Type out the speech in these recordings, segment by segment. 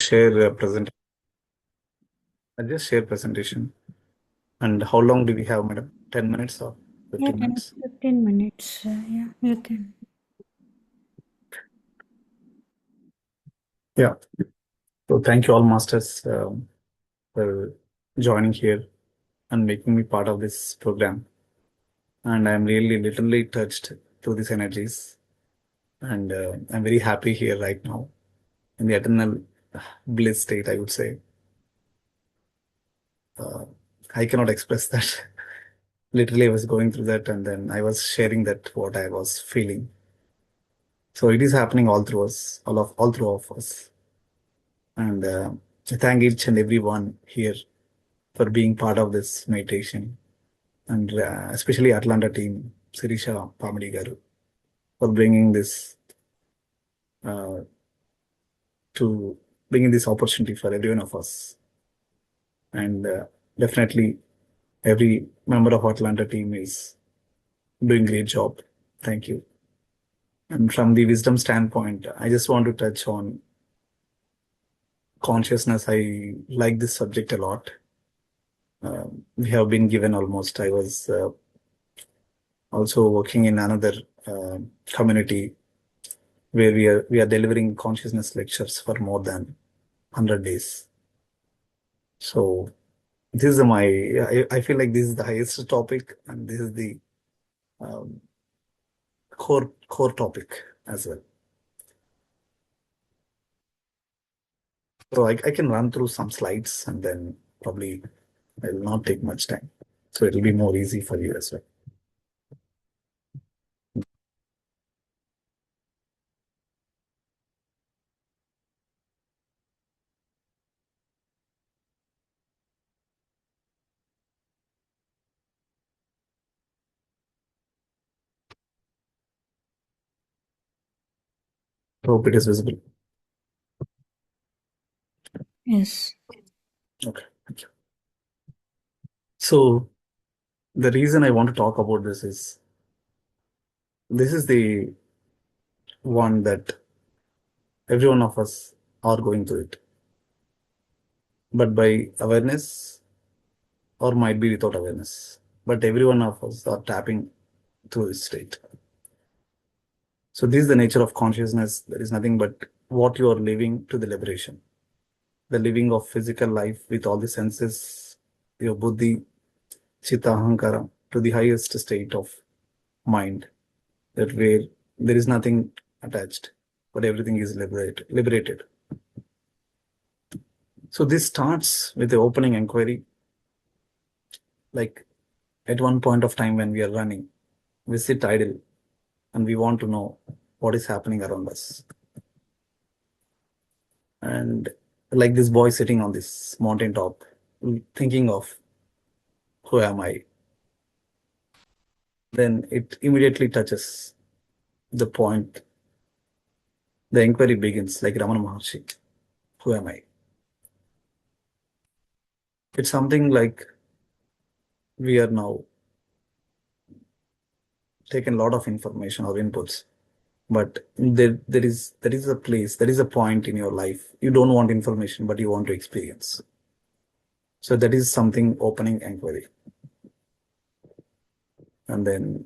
share present. I'll just share presentation. And how long do we have, madam? 10 minutes or 15 minutes? 15 minutes. Yeah, you can. Yeah. So thank you all masters for joining here and making me part of this program. And I'm really literally touched through these energies. And I'm very happy here right now in the eternal bliss state, I would say. I cannot express that. Literally, I was going through that and then I was sharing that what I was feeling. So it is happening all through us, all through of us. And I thank each and every one here for being part of this meditation. And especially Atlanta team, Sirisha Pamadi Garu, for bringing this uh, to bringing this opportunity for every one of us. And definitely every member of Atlanta team is doing great job. Thank you. And from the wisdom standpoint, I just want to touch on consciousness. I like this subject a lot. We have been given almost, I was also working in another uh, community where we are delivering consciousness lectures for more than 100 days. So this is I feel like this is the highest topic and this is the um, core topic as well. So I can run through some slides and then probably it will not take much time. So it'll be more easy for you as well. Hope it is visible. Yes. Okay, thank you. So the reason I want to talk about this is the one that every one of us are going through it, but by awareness or might be without awareness. But every one of us are tapping through this state. So this is the nature of consciousness. There is nothing but what you are living to the liberation. The living of physical life with all the senses, your buddhi, chitta, ahankara, to the highest state of mind, that where there is nothing attached, but everything is liberated. So this starts with the opening inquiry. Like at one point of time when we are running, we sit idle and we want to know what is happening around us. And like this boy sitting on this mountain top, thinking of who am I, then it immediately touches the point. The inquiry begins like Ramana Maharshi. Who am I? It's something like we are now taken a lot of information or inputs, but there is a place, there is a point in your life you don't want information, but you want to experience. So that is something opening inquiry. And then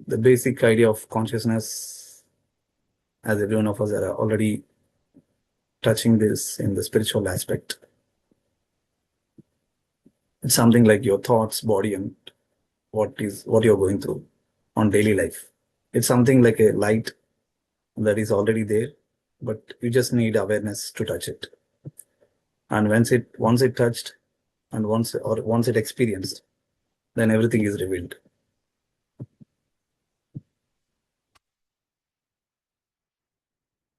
the basic idea of consciousness, as every one of us are already touching this in the spiritual aspect. It's something like your thoughts, body, and what you're going through on daily life. It's something like a light that is already there, but you just need awareness to touch it. And once it touched and once it experienced, then everything is revealed.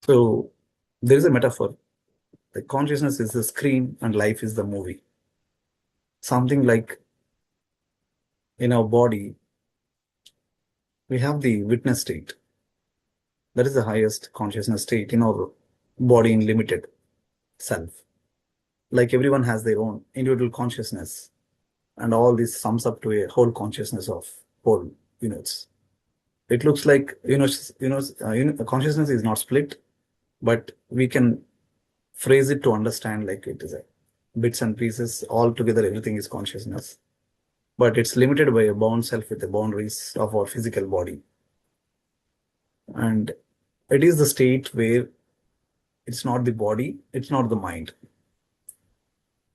So there is a metaphor. The consciousness is the screen and life is the movie. Something like in our body, we have the witness state. That is the highest consciousness state in our body in limited self. Like everyone has their own individual consciousness, and all this sums up to a whole consciousness of whole units. It looks like consciousness is not split, but we can phrase it to understand like it is a bits and pieces all together. Everything is consciousness, but it's limited by a bound self with the boundaries of our physical body. And it is the state where it's not the body, it's not the mind,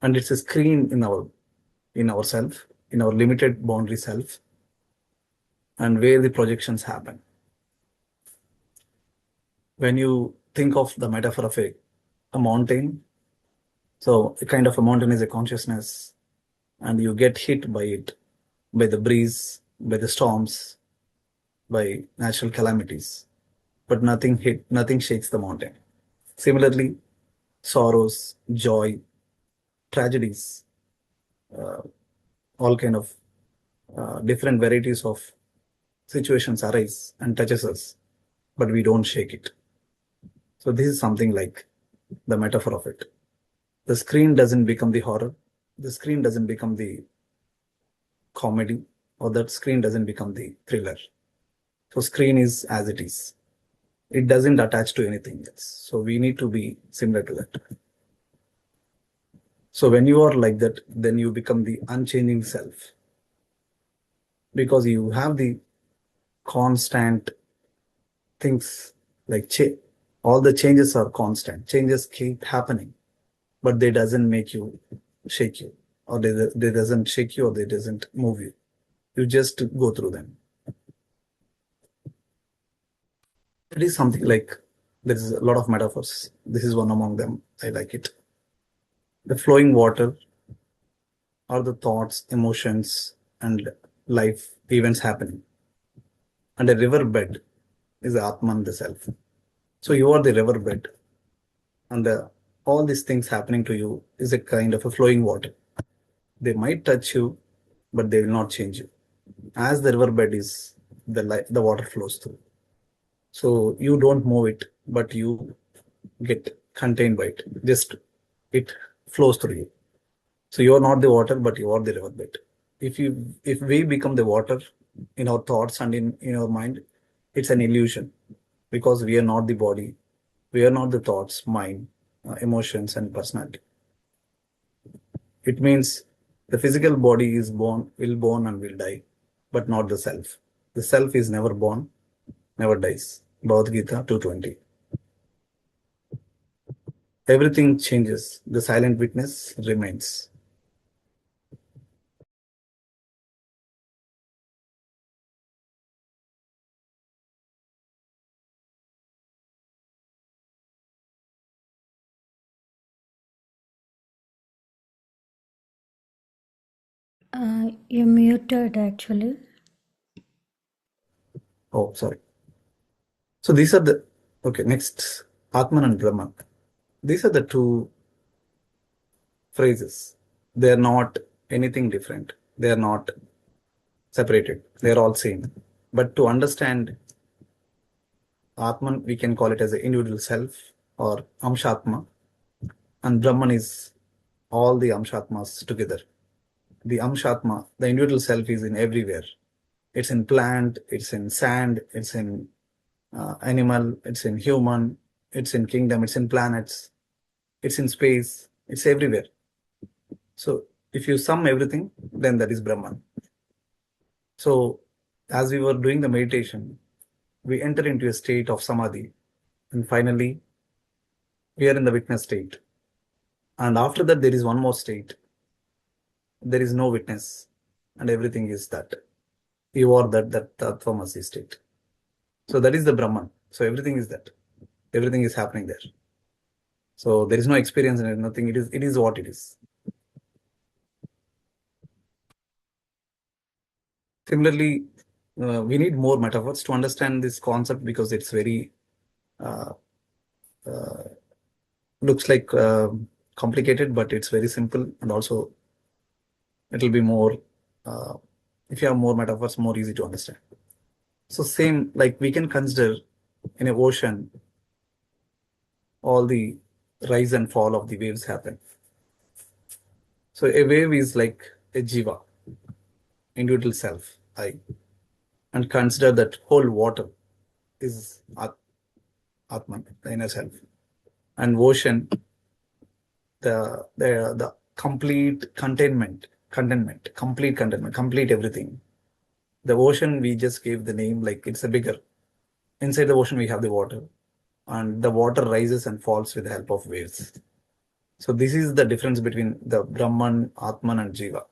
and it's a screen in ourself, in our limited boundary self, and where the projections happen. When you think of the metaphor of a mountain, so a kind of a mountain is a consciousness, and you get hit by it, by the breeze, by the storms, by natural calamities, but nothing shakes the mountain. Similarly, sorrows, joy, tragedies, all kind of different varieties of situations arise and touches us, but we don't shake it. So this is something like the metaphor of it. The screen doesn't become the horror. The screen doesn't become the comedy, or that screen doesn't become the thriller. So screen is as it is. It doesn't attach to anything else. So we need to be similar to that. So when you are like that, then you become the unchanging self, because you have the constant things like all the changes are constant. Changes keep happening, but they doesn't make you shake you, or they doesn't shake you, or they doesn't move you. You just go through them. It is something like there is a lot of metaphors. This is one among them. I like it. The flowing water are the thoughts, emotions, and life events happening. And a riverbed is the Atman, the self. So you are the riverbed, and all these things happening to you is a kind of a flowing water. They might touch you, but they will not change you. As the riverbed is, the water flows through. So you don't move it, but you get contained by it. Just it flows through you. So you are not the water, but you are the riverbed. If we become the water in our thoughts and in our mind, it's an illusion, because we are not the body, we are not the thoughts, mind, emotions, and personality. It means the physical body is born and will die, but not the self. The self is never born, never dies. Bhagavad Gita 220. Everything changes. The silent witness remains. You're muted actually. Oh, sorry. So these are the okay. Next, Atman and Brahman. These are the two phrases. They are not anything different. They are not separated. They are all same. But to understand Atman, we can call it as an individual self or Amshatma, and Brahman is all the Amshatmas together. The Amshatma, the individual self, is in everywhere. It's in plant, it's in sand, it's in animal, it's in human, it's in kingdom, it's in planets, it's in space, it's everywhere. So if you sum everything, then that is Brahman. So as we were doing the meditation, we enter into a state of samadhi, and finally we are in the witness state. And after that, there is one more state. There is no witness, and everything is that. You are that Tatvamasi state. So that is the Brahman. So everything is that. Everything is happening there. So there is no experience in it, nothing. It is what it is. Similarly, we need more metaphors to understand this concept, because it's very uh, uh, looks like complicated, but it's very simple, and also it will be more if you have more metaphors, more easy to understand. So same, like we can consider in an ocean, all the rise and fall of the waves happen. So a wave is like a jiva, individual self, I, and consider that whole water is Atman, the inner self, and ocean the complete contentment, complete everything. The ocean, we just gave the name like it's a bigger. Inside the ocean, we have the water, and the water rises and falls with the help of waves. So this is the difference between the Brahman, Atman, and Jiva.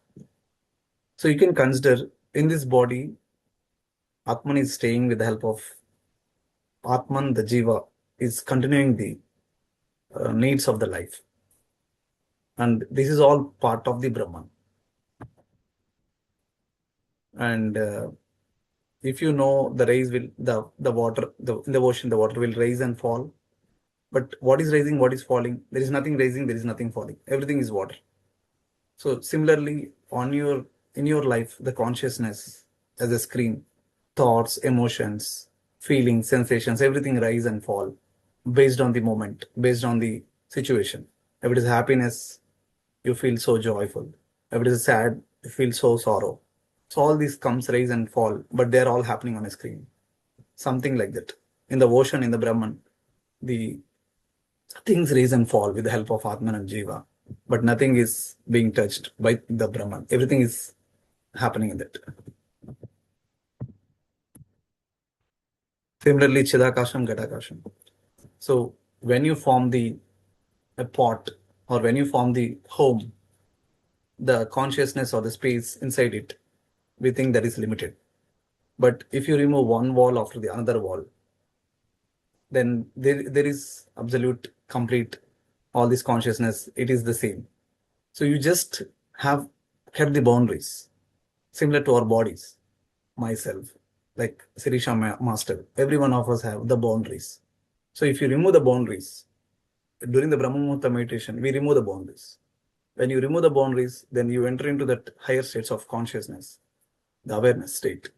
So you can consider in this body, Atman is staying with the help of Atman, the Jiva is continuing the needs of the life. And this is all part of the Brahman. And if you know the rise will, the water, in the ocean, the water will rise and fall. But what is rising, what is falling? There is nothing rising, there is nothing falling. Everything is water. So similarly, in your life, the consciousness as a screen, thoughts, emotions, feelings, sensations, everything rise and fall based on the moment, based on the situation. If it is happiness, you feel so joyful. If it is sad, you feel so sorrow. So all these comes rise and fall, but they're all happening on a screen. Something like that. In the ocean, in the Brahman, the things rise and fall with the help of Atman and Jiva, but nothing is being touched by the Brahman. Everything is happening in that. Similarly, Chidakasham, Gadakasham. So when you form a pot or when you form the home, the consciousness or the space inside it, we think that is limited. But if you remove one wall after the another wall, then there is absolute complete all this consciousness. It is the same. So you just have kept the boundaries similar to our bodies. Myself, like Sirisha Master, every one of us have the boundaries. So if you remove the boundaries during the Brahma Muhurta meditation, we remove the boundaries. When you remove the boundaries, then you enter into that higher states of consciousness, the awareness state,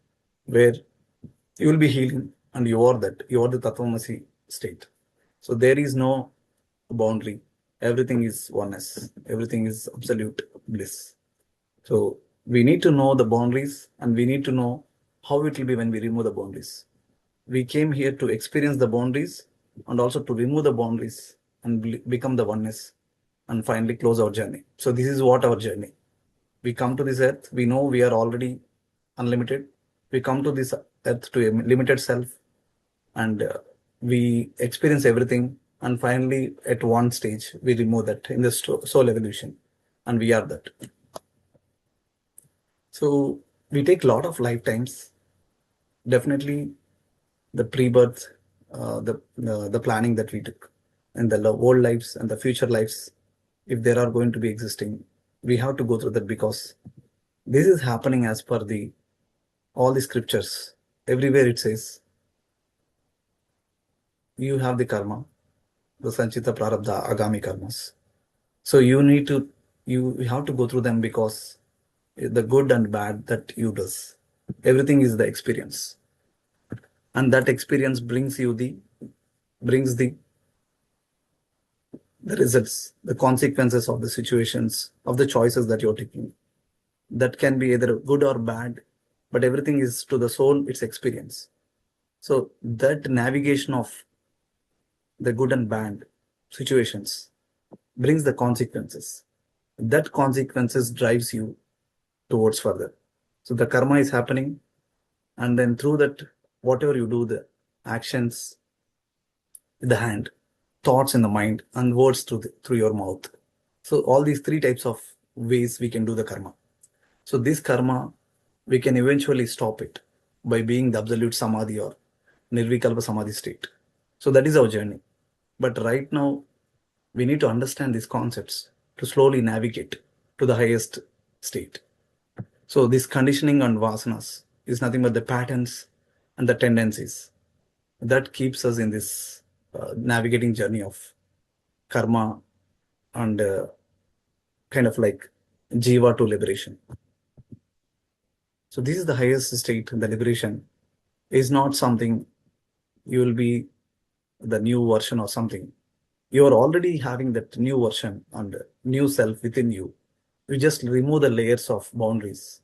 where you will be healing and you are that. You are the Tattvamasi state. So there is no boundary. Everything is oneness. Everything is absolute bliss. So we need to know the boundaries and we need to know how it will be when we remove the boundaries. We came here to experience the boundaries and also to remove the boundaries and become the oneness and finally close our journey. So this is what our journey. We come to this earth, we know we are already unlimited. We come to this earth to a limited self and we experience everything. And finally, at one stage, we remove that in the soul evolution and we are that. So we take a lot of lifetimes. Definitely the pre-birth, the planning that we took, and the old lives and the future lives, if there are going to be existing, we have to go through that because this is happening as per the all the scriptures. Everywhere it says you have the karma, the sanchita prarabdha, agami karmas. So you have to go through them because the good and bad that you does, everything is the experience, and that experience brings the results, the consequences of the situations, of the choices that you're taking. That can be either good or bad, but everything is to the soul, it's experience. So that navigation of the good and bad situations brings the consequences. That consequences drives you towards further. So the karma is happening, and then through that, whatever you do, the actions, the hand, thoughts in the mind, and words through your mouth. So all these three types of ways we can do the karma. So this karma, we can eventually stop it by being the absolute samadhi or nirvikalpa samadhi state. So that is our journey. But right now, we need to understand these concepts to slowly navigate to the highest state. So this conditioning and vasanas is nothing but the patterns and the tendencies that keeps us in this navigating journey of karma and kind of like jiva to liberation. So this is the highest state. The liberation is not something you will be the new version or something. You are already having that new version and new self within you. You just remove the layers of boundaries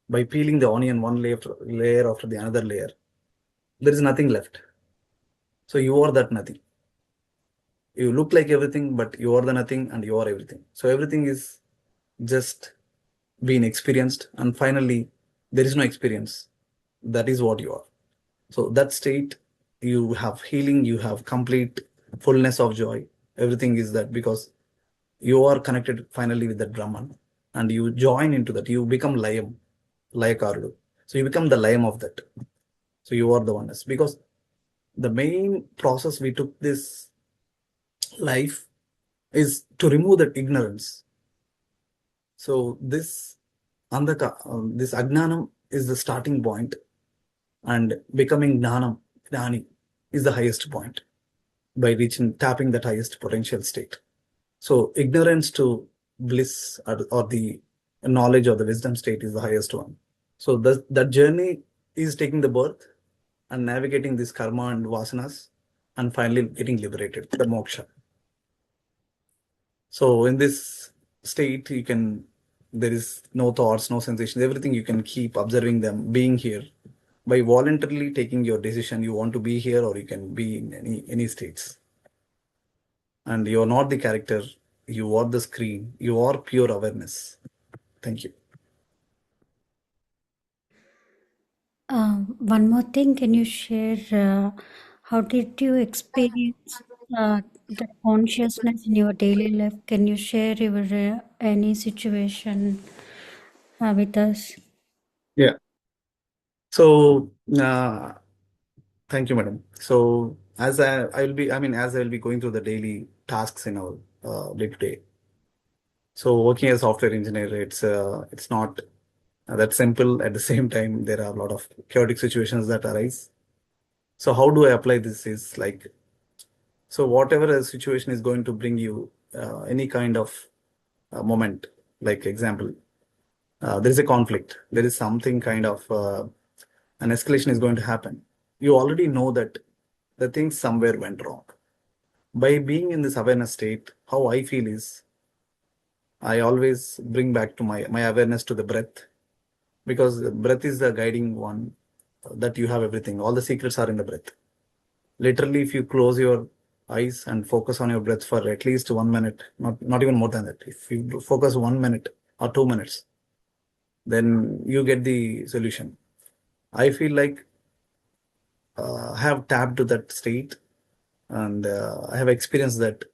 by peeling the onion one layer after the another layer. There is nothing left. So you are that nothing. You look like everything, but you are the nothing and you are everything. So everything is just being experienced, and finally, there is no experience. That is what you are. So that state, you have healing, you have complete fullness of joy. Everything is that because you are connected finally with that Brahman, and you join into that. You become Layam, Layakarudu. So you become the Layam of that. So you are the oneness. Because the main process we took this life is to remove that ignorance. So this this Agnanam is the starting point, and becoming Gnanam, Gnani, is the highest point by tapping that highest potential state. So ignorance to bliss, or the knowledge or the wisdom state, is the highest one. So that journey is taking the birth and navigating this karma and vasanas, and finally getting liberated, the moksha. So in this state, there is no thoughts, no sensations, everything you can keep observing them, being here. By voluntarily taking your decision, you want to be here or you can be in any states. And you are not the character, you are the screen, you are pure awareness. Thank you. One more thing, can you share how did you experience the consciousness in your daily life? Can you share your any situation with us? Yeah. So thank you, madam. So as I will be, I mean, as I will be going through the daily tasks in our day to day. So working as a software engineer, it's not that simple. At the same time, there are a lot of chaotic situations that arise. So how do I apply this? Is like, so whatever a situation is going to bring you any kind of moment, like example, there is a conflict, there is something kind of an escalation is going to happen. You already know that the things somewhere went wrong. By being in this awareness state, how I feel is I always bring back to my awareness to the breath, because the breath is the guiding one, that you have everything. All the secrets are in the breath. Literally, if you close your eyes and focus on your breath for at least 1 minute, not even more than that, if you focus 1 minute or 2 minutes, then you get the solution. I feel like have tapped to that state, and I have experienced that.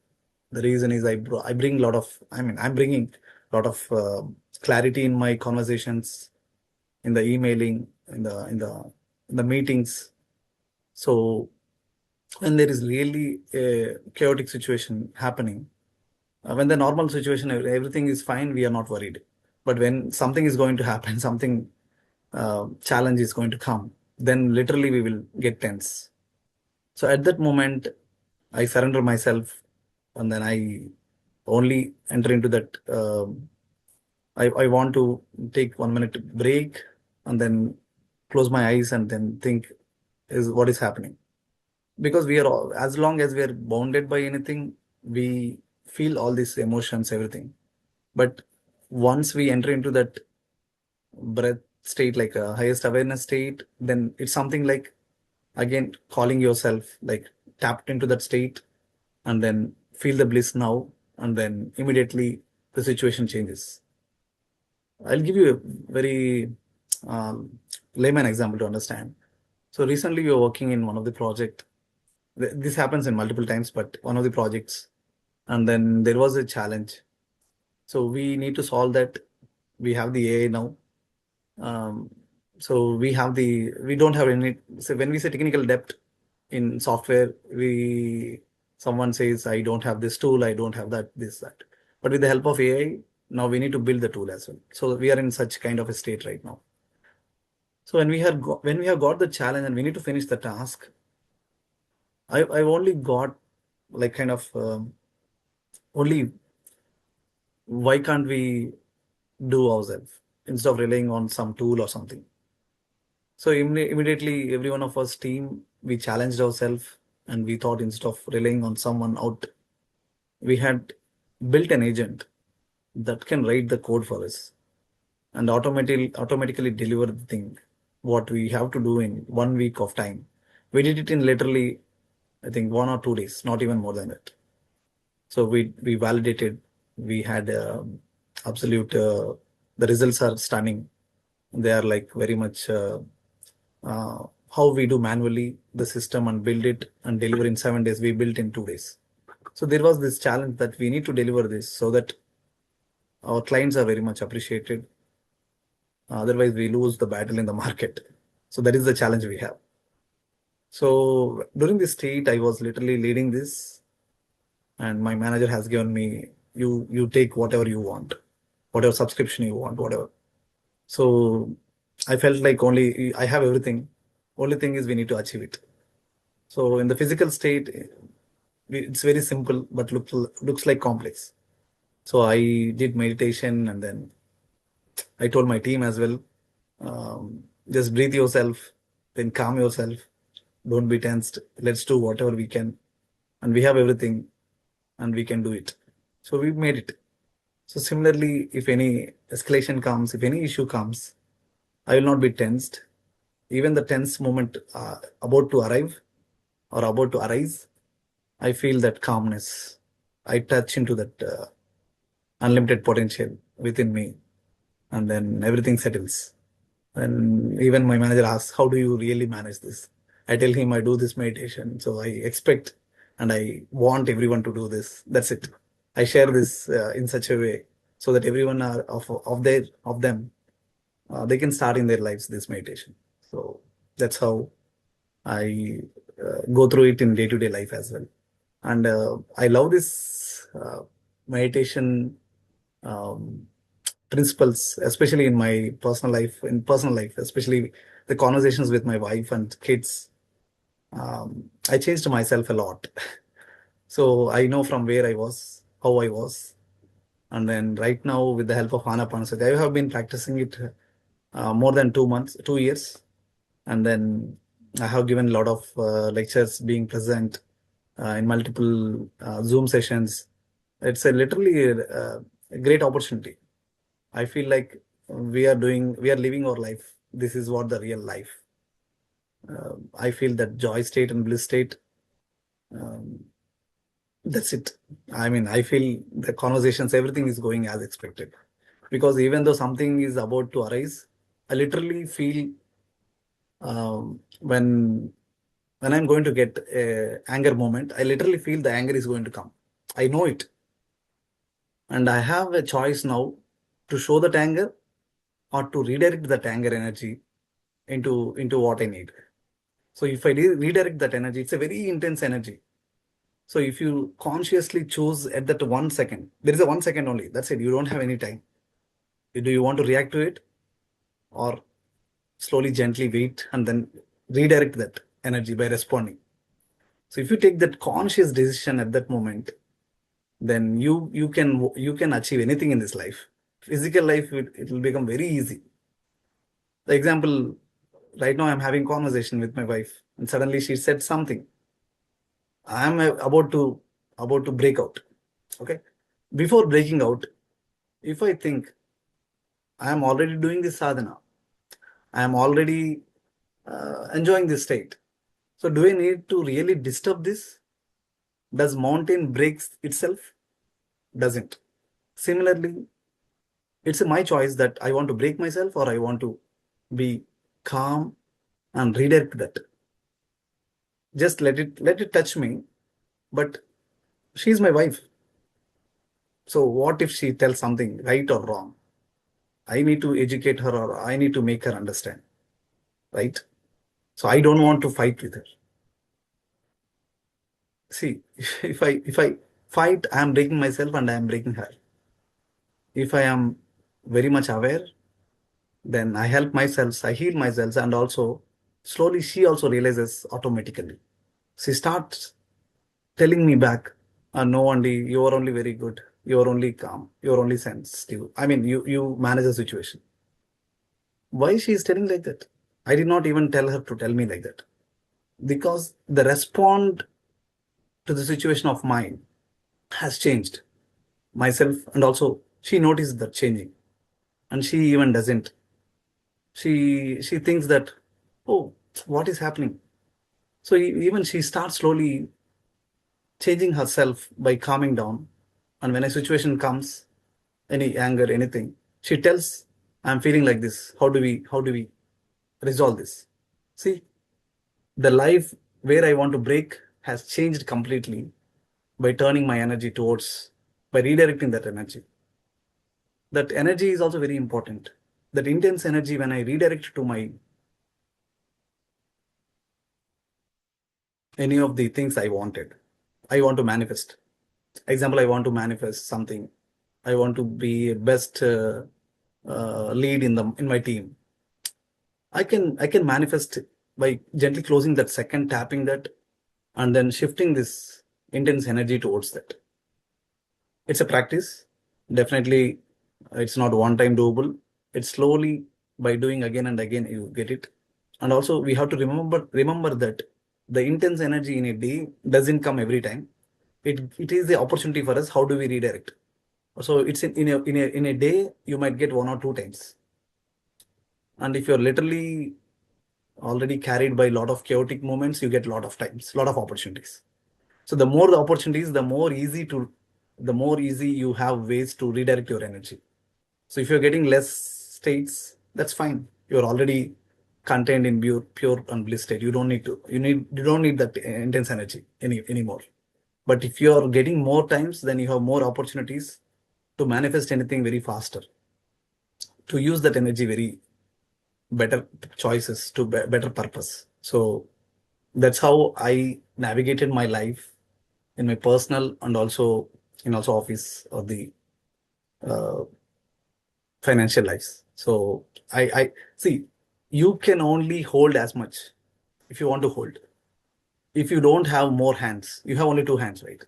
The reason is I bring a lot of, I mean, I'm bringing a lot of clarity in my conversations, in the emailing, in the meetings. So when there is really a chaotic situation happening, when the normal situation, everything is fine, we are not worried. But when something is going to happen, something challenge is going to come, then literally we will get tense. So at that moment, I surrender myself, and then I only enter into that. I want to take 1 minute break, and then close my eyes and then think is what is happening. Because we are all, as long as we are bounded by anything, we feel all these emotions, everything. But once we enter into that breath state, like a highest awareness state, then it's something like, again, calling yourself, like tapped into that state, and then feel the bliss now, and then immediately the situation changes. I'll give you a very layman example to understand. So recently we were working in one of the project. This happens in multiple times, but one of the projects, and then there was a challenge. So we need to solve that. We have the AI now. Um, so we don't have any. So when we say technical depth in software, someone says, I don't have this tool, I don't have that, this, that. But with the help of AI, now we need to build the tool as well. So we are in such kind of a state right now. So when we have got the challenge and we need to finish the task, I've only got like kind of only, why can't we do ourselves instead of relying on some tool or something? So immediately, every one of us team, we challenged ourselves, and we thought instead of relying on someone out, we had built an agent that can write the code for us and automatically deliver the thing what we have to do in 1 week of time. We did it in literally, I think, 1 or 2 days, not even more than that. So we validated. We had absolute. The results are stunning. They are like very much uh, how we do manually the system and build it and deliver in 7 days. We built in 2 days. So there was this challenge that we need to deliver this so that our clients are very much appreciated. Otherwise, we lose the battle in the market. So that is the challenge we have. So during this state, I was literally leading this, and my manager has given me, you take whatever you want, whatever subscription you want, whatever. So I felt like only I have everything. Only thing is we need to achieve it. So in the physical state, it's very simple, but looks like complex. So I did meditation, and then I told my team as well, just breathe yourself, then calm yourself. Don't be tensed. Let's do whatever we can. And we have everything and we can do it. So we made it. So similarly, if any escalation comes, if any issue comes, I will not be tensed. Even the tense moment about to arrive or about to arise, I feel that calmness. I touch into that unlimited potential within me, and then everything settles. And even my manager asks, how do you really manage this? I tell him I do this meditation. So I expect and I want everyone to do this. That's it. I share this in such a way so that everyone are of them, they can start in their lives this meditation. So that's how I go through it in day-to-day life as well. And I love this meditation um, principles, especially in my personal life, especially the conversations with my wife and kids. I changed myself a lot. So I know from where I was, how I was. And then right now, with the help of Anapanasati, I have been practicing it more than 2 months, 2 years. And then I have given a lot of lectures being present in multiple Zoom sessions. It's a literally a great opportunity. I feel like we are living our life. This is what the real life. I feel that joy state and bliss state. Um, that's it. I mean, I feel the conversations, everything is going as expected. Because even though something is about to arise, I literally feel when I'm going to get a anger moment, I literally feel the anger is going to come. I know it, and I have a choice now to show that anger or to redirect that anger energy into what I need. So if I redirect that energy, it's a very intense energy. So if you consciously choose at that 1 second, there is a 1 second only. That's it. You don't have any time. Do you want to react to it or slowly, gently wait and then redirect that energy by responding? So if you take that conscious decision at that moment, then you can achieve anything in this life. Physical life, it will become very easy. The example, right now I'm having conversation with my wife, and suddenly she said something. I'm about to break out. Okay. Before breaking out, if I think I am already doing this sadhana, I am already enjoying this state. So do I need to really disturb this? Does mountain breaks itself? Doesn't. Similarly, it's my choice that I want to break myself or I want to be calm and redirect that. Just let it touch me. But she's my wife. So what if she tells something right or wrong? I need to educate her or I need to make her understand, right? So I don't want to fight with her. See, if I fight, I am breaking myself and I am breaking her. If I am very much aware, then I help myself, I heal myself, and also slowly she also realizes automatically. She starts telling me back, no, Andy, you are only very good. You are only calm. You are only sensitive. I mean, you manage the situation. Why she is telling like that? I did not even tell her to tell me like that. Because the respond to the situation of mine has changed myself, and also she noticed that changing, and she even doesn't. She thinks that, oh, what is happening? So even she starts slowly changing herself by calming down. And when a situation comes, any anger, anything, she tells, I'm feeling like this. How do we resolve this? See, the life where I want to break has changed completely by turning my energy towards, by redirecting that energy. That energy is also very important. That intense energy, when I redirect to my any of the things I wanted, I want to manifest. Example, I want to manifest something. I want to be best lead in my team. I can manifest by gently closing that second, tapping that, and then shifting this intense energy towards that. It's a practice. Definitely, it's not one time doable. It's slowly, by doing again and again, you get it. And also, we have to remember that the intense energy in a day doesn't come every time. It is the opportunity for us. How do we redirect? So it's in a day, you might get 1 or 2 times. And if you're literally already carried by a lot of chaotic moments, you get a lot of times, a lot of opportunities. So the more the opportunities, the more easy you have ways to redirect your energy. So if you're getting less states, that's fine. You're already contained in pure and bliss state. You don't need that intense energy anymore. But if you're getting more times, then you have more opportunities to manifest anything very faster, to use that energy very better choices to better purpose. So that's how I navigated my life in my personal and also in also office or the uh, financial lives. So I see, you can only hold as much if you want to hold. If you don't have more hands, you have only 2 hands, right?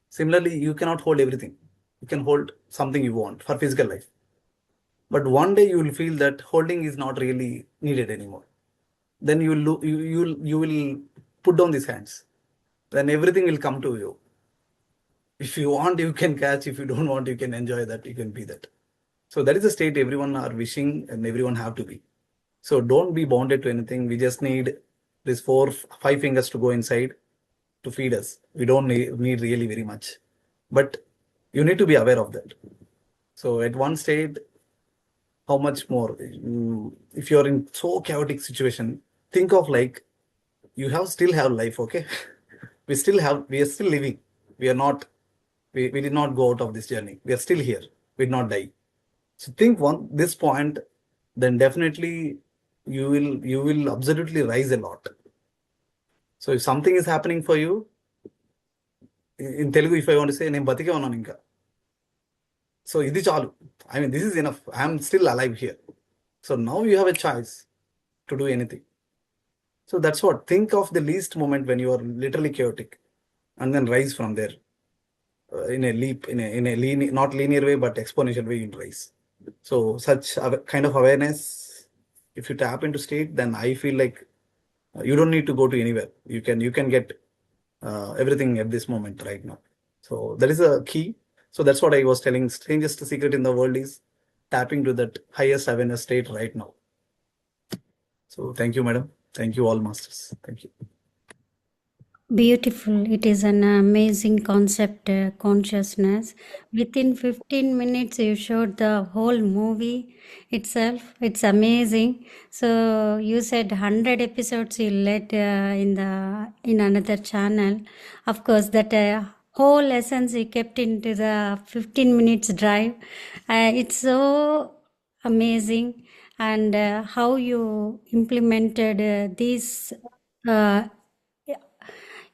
Similarly, you cannot hold everything. You can hold something you want for physical life. But one day you will feel that holding is not really needed anymore. Then you will put down these hands. Then everything will come to you. If you want, you can catch. If you don't want, you can enjoy that. You can be that. So that is the state everyone are wishing and everyone have to be. So don't be bonded to anything. We just need these 5 fingers to go inside to feed us. We don't need really very much. But you need to be aware of that. So at one state, how much more? If you're in so chaotic situation, think of like you have still have life, okay? We are still living. We are not, we did not go out of this journey. We are still here. We did not die. So think one this point, then definitely you will absolutely rise a lot. So if something is happening for you, in Telugu, if I want to say, నేను బతికే ఉన్నాను ఇంకా. So ఇది చాలు. I mean, this is enough. I am still alive here. So now you have a choice to do anything. So that's what. Think of the least moment when you are literally chaotic, and then rise from there in a leap, in a linear, not linear way, but exponential way. You rise. So such kind of awareness, if you tap into state, then I feel like you don't need to go to anywhere. You can get everything at this moment right now. So that is a key. So that's what I was telling. Strangest secret in the world is tapping to that highest awareness state right now. So thank you, madam. Thank you, all masters. Thank you. Beautiful. It is an amazing concept, consciousness. Within 15 minutes, you showed the whole movie itself. It's amazing. So you said 100 episodes you led in another channel. Of course, that whole essence you kept into the 15 minutes drive. It's so amazing, and how you implemented these. Uh,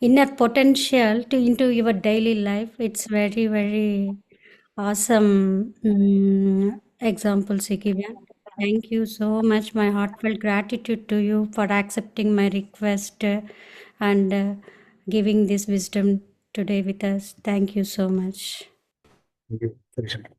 inner potential to into your daily life. It's very, very awesome examples you given. Thank you so much. My heartfelt gratitude to you for accepting my request, and giving this wisdom today with us. Thank you so much. Thank you.